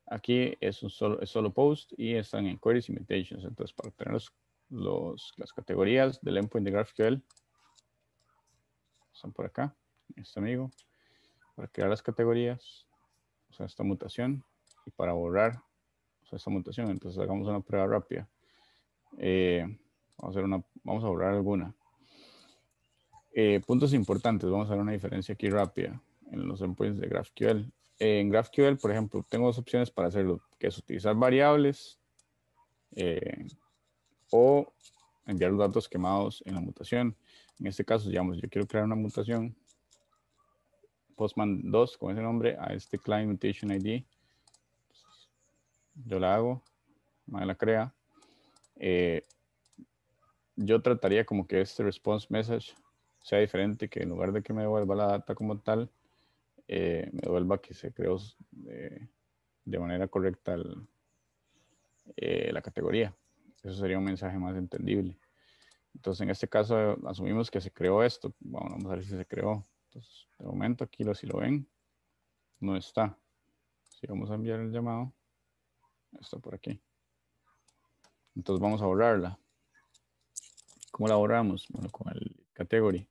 Aquí es solo post y están en queries y mutations. Entonces, para tener las categorías del endpoint de GraphQL, están por acá, este amigo, para crear las categorías, o sea, esta mutación, y para borrar, o sea, esta mutación. Entonces, hagamos una prueba rápida. Vamos a borrar alguna. Puntos importantes, vamos a ver una diferencia aquí rápida en los endpoints de GraphQL. En GraphQL, por ejemplo, tengo dos opciones para hacerlo, que es utilizar variables o enviar los datos quemados en la mutación. En este caso, digamos, yo quiero crear una mutación Postman 2 con ese nombre a este client mutation ID. Yo la hago, me la crea. Yo trataría como que este response message sea diferente, que en lugar de que me devuelva la data como tal, me devuelva que se creó de manera correcta la categoría. Eso sería un mensaje más entendible. Entonces, en este caso, asumimos que se creó esto. Bueno, vamos a ver si se creó. Entonces, de momento, aquí si lo ven, no está. Si vamos a enviar el llamado, está por aquí. Entonces, vamos a borrarla. ¿Cómo la borramos? Bueno, con el category.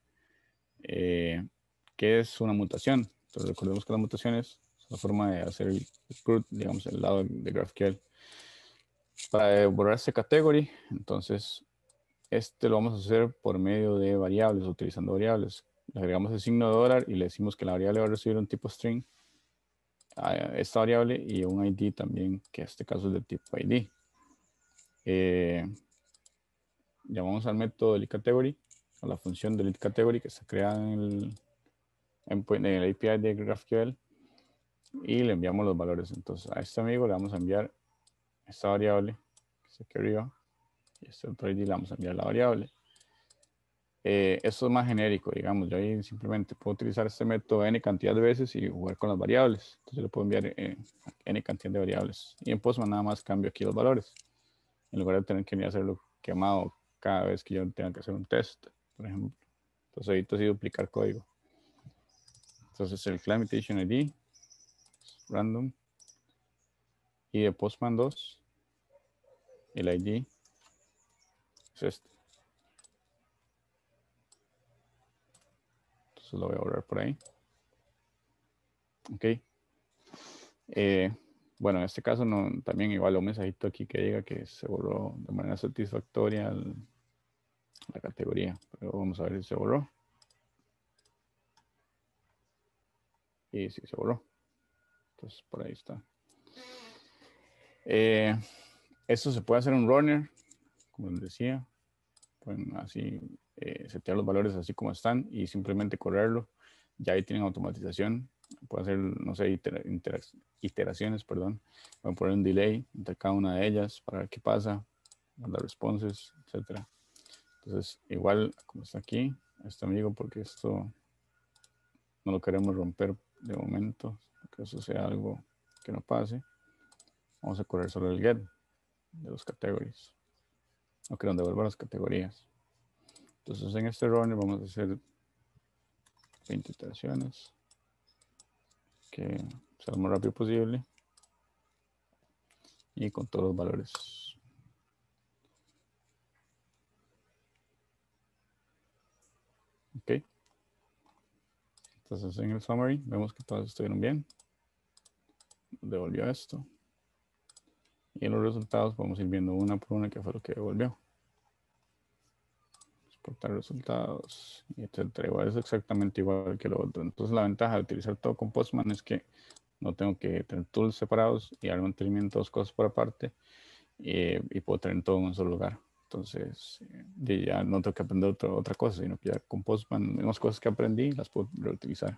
¿Qué es una mutación? Entonces, recordemos que las mutaciones es una forma de hacer el CRUD, digamos, el lado de GraphQL. Para borrar este category, entonces, lo vamos a hacer por medio de variables, utilizando variables. Le agregamos el signo de dólar y le decimos que la variable va a recibir un tipo string a esta variable y un ID también, que en este caso es de tipo ID. Llamamos al método delete category, a la función delete category que está creada en el API de GraphQL y le enviamos los valores. Entonces a este amigo le vamos a enviar esta variable que está aquí arriba y este otro ID le vamos a enviar la variable. Esto es más genérico, digamos. Yo ahí simplemente puedo utilizar este método n cantidad de veces y jugar con las variables. Entonces le puedo enviar n cantidad de variables. Y en Postman nada más cambio aquí los valores. En lugar de tener que hacerlo quemado cada vez que yo tenga que hacer un test, por ejemplo. Entonces evito así duplicar código. Entonces el client mutation ID, random, y de Postman 2, el ID es este. Entonces lo voy a borrar por ahí. Ok. Bueno, en este caso también igual un mensajito aquí que diga que se borró de manera satisfactoria la categoría. Pero vamos a ver si se borró. Y sí se borró. Entonces por ahí está. Esto se puede hacer en un runner, como les decía. Pueden así setear los valores así como están y simplemente correrlo. Ya ahí tienen automatización. Puede hacer, no sé, iteraciones, perdón. Pueden poner un delay entre cada una de ellas para ver qué pasa, mandar responses, etcétera. Entonces, igual como está aquí, este amigo, porque esto no lo queremos romper de momento, que eso sea algo que no pase. Vamos a correr solo el get de los categories, o que nos devuelva las categorías. Entonces, en este runner vamos a hacer 20 iteraciones, que sea lo más rápido posible y con todos los valores. Ok. Entonces, en el summary vemos que todos estuvieron bien. Devolvió esto. Y en los resultados vamos a ir viendo una por una qué fue lo que devolvió. Exportar resultados, etcétera. Igual es exactamente igual que lo otro. Entonces la ventaja de utilizar todo con Postman es que no tengo que tener tools separados y dar mantenimiento de dos cosas por aparte y puedo tener todo en un solo lugar. Entonces ya no tengo que aprender otra cosa, sino que ya con Postman, mismas cosas que aprendí, las puedo reutilizar.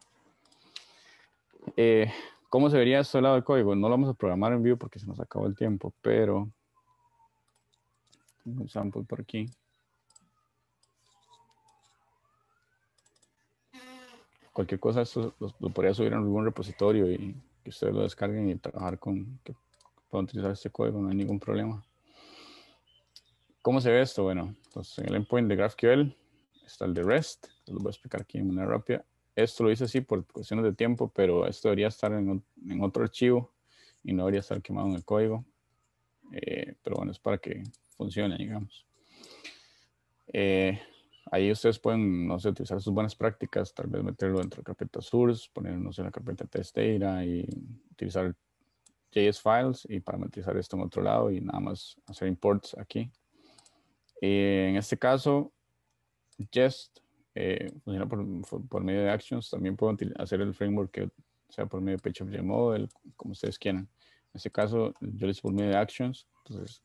¿Cómo se vería esto del lado del código? No lo vamos a programar en vivo porque se nos acabó el tiempo, pero un sample por aquí. cualquier cosa, esto lo podría subir en algún repositorio y que ustedes lo descarguen y trabajar con, que puedan utilizar este código, no hay ningún problema. ¿Cómo se ve esto? Bueno, entonces en el endpoint de GraphQL está el de REST, lo voy a explicar aquí de manera rápida. Esto lo hice así por cuestiones de tiempo, pero esto debería estar en otro archivo y no debería estar quemado en el código. Pero bueno, es para que funcione, digamos. Ahí ustedes pueden, no sé, utilizar sus buenas prácticas, tal vez meterlo dentro de la carpeta source, poner, no sé, la carpeta test data y utilizar JS files y parametrizar esto en otro lado y nada más hacer imports aquí. En este caso, Jest funciona por medio de actions. También puedo hacer el framework que sea por medio de PageObject Model, como ustedes quieran. En este caso, yo lo hice por medio de actions. Entonces,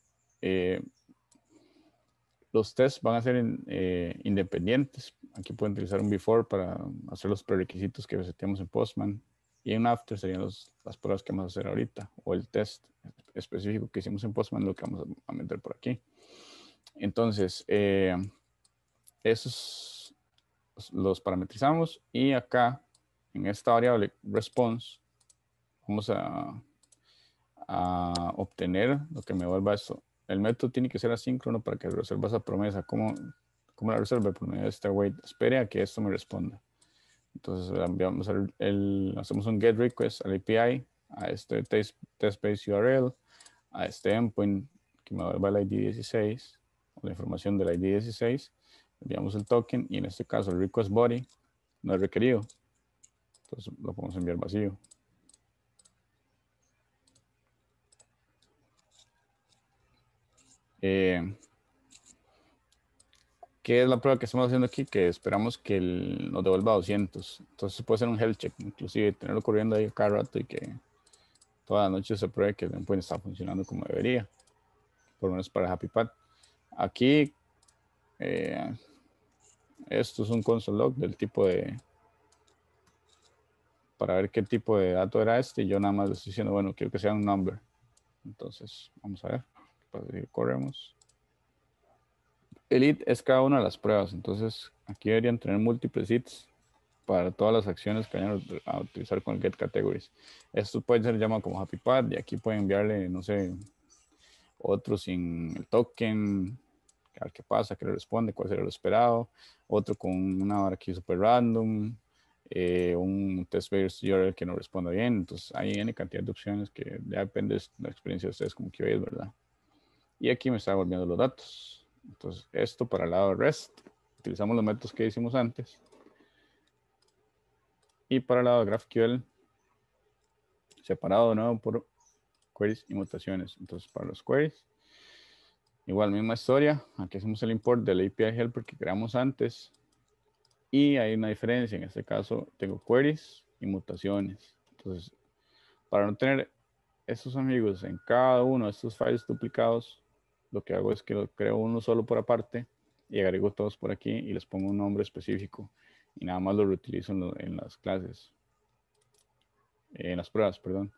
los tests van a ser independientes. Aquí pueden utilizar un before para hacer los prerequisitos que seteamos en Postman. Y un after serían las pruebas que vamos a hacer ahorita. O el test específico que hicimos en Postman, lo que vamos a meter por aquí. Entonces, esos los parametrizamos. Y acá, en esta variable response, vamos a obtener lo que me vuelva esto. El método tiene que ser asíncrono para que resuelva esa promesa. ¿Cómo la resuelve? Por medio de este wait. Espere a que esto me responda. Entonces enviamos hacemos un get request al API, a este test-based URL, a este endpoint que me vuelva el ID 16, o la información del ID 16. Enviamos el token y en este caso el request body no es requerido. Entonces lo podemos enviar vacío. ¿Qué es la prueba que estamos haciendo aquí? Que esperamos que nos devuelva 200. Entonces puede ser un health check, inclusive tenerlo corriendo ahí cada rato y que toda la noche se pruebe que el endpoint está funcionando como debería. Por lo menos para Happy Path. Aquí, esto es un console log del tipo de... Para ver qué tipo de dato era este. Y yo nada más le estoy diciendo, bueno, quiero que sea un number. Entonces, vamos a ver. Para que corremos. El it es cada una de las pruebas. Entonces, aquí deberían tener múltiples its para todas las acciones que vayan a utilizar con el get categories. Esto puede ser llamado como Happy Path y aquí pueden enviarle, no sé, otro sin el token, a ver qué pasa, qué le responde, cuál será lo esperado, otro con una vara aquí super random, un test-based URL que no responda bien. Entonces hay N cantidad de opciones que ya depende de la experiencia de ustedes como que veis, ¿verdad? Y aquí me está volviendo los datos. Entonces esto para el lado de REST, utilizamos los métodos que hicimos antes. Y para el lado de GraphQL, separado de nuevo por queries y mutaciones. Entonces, para los queries, igual misma historia. Aquí hacemos el import del API helper que creamos antes. Y hay una diferencia. En este caso, tengo queries y mutaciones. Entonces, para no tener estos amigos en cada uno de estos files duplicados, lo que hago es que lo creo uno solo por aparte y agrego todos por aquí y les pongo un nombre específico. Y nada más lo reutilizo en las clases. En las pruebas, perdón.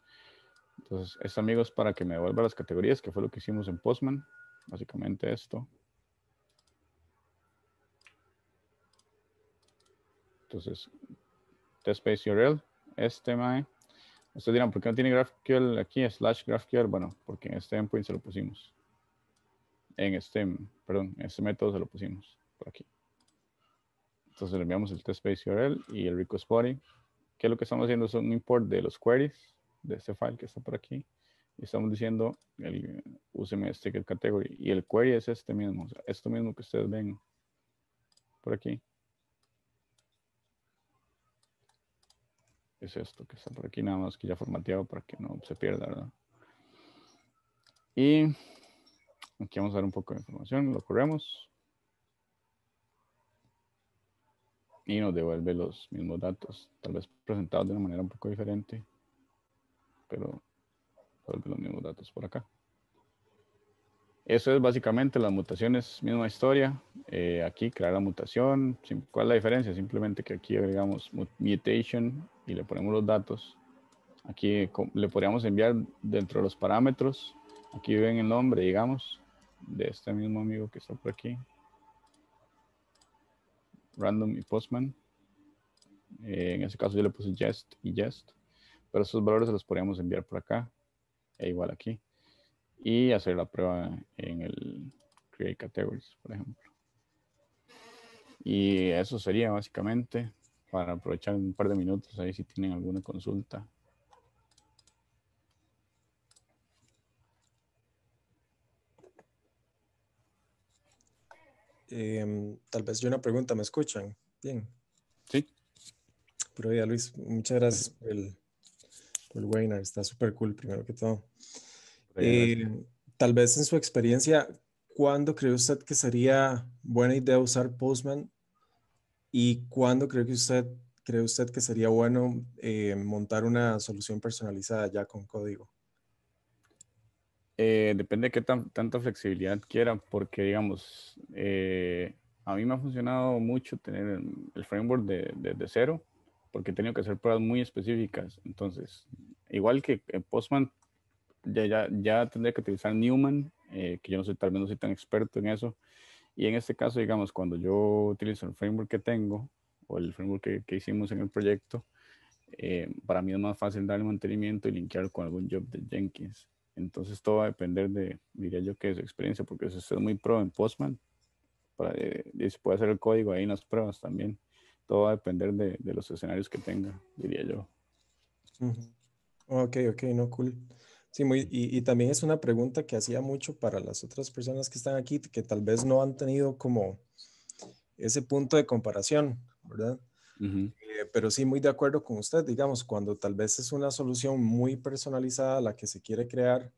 Entonces, esto, amigos, para que me devuelva las categorías, que fue lo que hicimos en Postman. Básicamente esto. Entonces, test-based URL, mae. Ustedes dirán, ¿por qué no tiene GraphQL aquí, / GraphQL? Bueno, porque en este endpoint se lo pusimos. En este método se lo pusimos por aquí. Entonces le enviamos el test-based URL y el request body. ¿Qué es lo que estamos haciendo? Es un import de los queries de este file que está por aquí. Y estamos diciendo, úseme este get category. Y el query es este mismo, o sea, esto mismo que ustedes ven por aquí. Es esto que está por aquí, nada más que ya formateado para que no se pierda, ¿verdad? Y aquí vamos a dar un poco de información, lo corremos. Y nos devuelve los mismos datos, tal vez presentados de una manera un poco diferente, pero devuelve los mismos datos por acá. Eso es básicamente las mutaciones, misma historia. Aquí crear la mutación. ¿Cuál es la diferencia? Simplemente que aquí agregamos mutation y le ponemos los datos. Aquí le podríamos enviar dentro de los parámetros. Aquí ven el nombre, digamos, de este mismo amigo que está por aquí. Random y Postman. En ese caso yo le puse jest y jest, pero esos valores se los podríamos enviar por acá, e igual aquí, y hacer la prueba en el create categories, por ejemplo. Y eso sería básicamente, para aprovechar un par de minutos ahí si tienen alguna consulta. Tal vez yo una pregunta, ¿me escuchan? Bien. Sí. Pero ya Luis, muchas gracias por el webinar, está súper cool primero que todo. Gracias. Tal vez en su experiencia, ¿cuándo cree usted que sería buena idea usar Postman? ¿Y cuándo cree usted que sería bueno montar una solución personalizada ya con código? Depende de qué tanta flexibilidad quiera, porque digamos, a mí me ha funcionado mucho tener el framework de cero, porque he tenido que hacer pruebas muy específicas. Entonces, igual que en Postman, ya tendría que utilizar Newman, que yo no soy, tal vez no soy tan experto en eso. Y en este caso, digamos, cuando yo utilizo el framework que tengo, o el framework que hicimos en el proyecto, para mí es más fácil darle mantenimiento y linkear con algún job de Jenkins. Entonces todo va a depender diría yo, que de su experiencia, porque si usted es muy pro en Postman, y se puede hacer el código ahí en las pruebas también. Todo va a depender de los escenarios que tenga, diría yo. Ok, ok, no, cool. Sí, y también es una pregunta que hacía mucho para las otras personas que están aquí, que tal vez no han tenido como ese punto de comparación, ¿verdad? Ujú, Pero sí, muy de acuerdo con usted, digamos, cuando tal vez es una solución muy personalizada la que se quiere crear,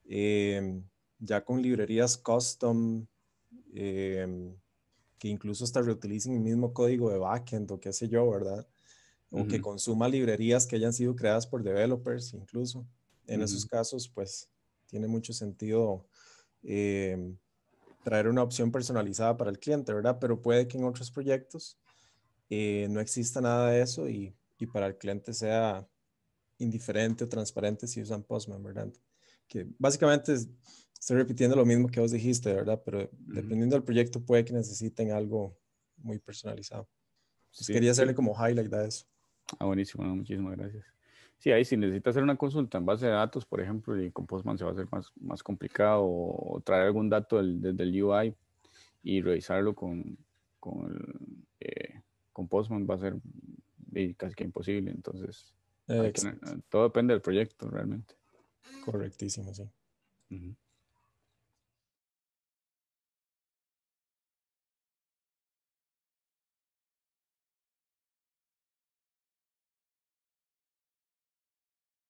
eh, ya con librerías custom, eh, que incluso hasta reutilicen el mismo código de backend o qué sé yo, ¿verdad? O que ujú, consuma librerías que hayan sido creadas por developers incluso. En esos ujú, casos, pues, tiene mucho sentido eh, traer una opción personalizada para el cliente, ¿verdad? Pero puede que en otros proyectos no exista nada de eso y para el cliente sea indiferente o transparente si usan Postman, ¿verdad? Que básicamente estoy repitiendo lo mismo que vos dijiste, ¿verdad? Pero ujú. dependiendo del proyecto puede que necesiten algo muy personalizado. Entonces Sí, quería sí. hacerle como highlight a eso. Buenísimo, no, muchísimas gracias. Sí, ahí si necesita hacer una consulta en base de datos, por ejemplo, y con Postman se va a hacer más complicado, o traer algún dato desde el UI y revisarlo con, el, con Postman va a ser casi que imposible. Entonces, Exacto. todo depende del proyecto realmente. Correctísimo, sí. Ujú.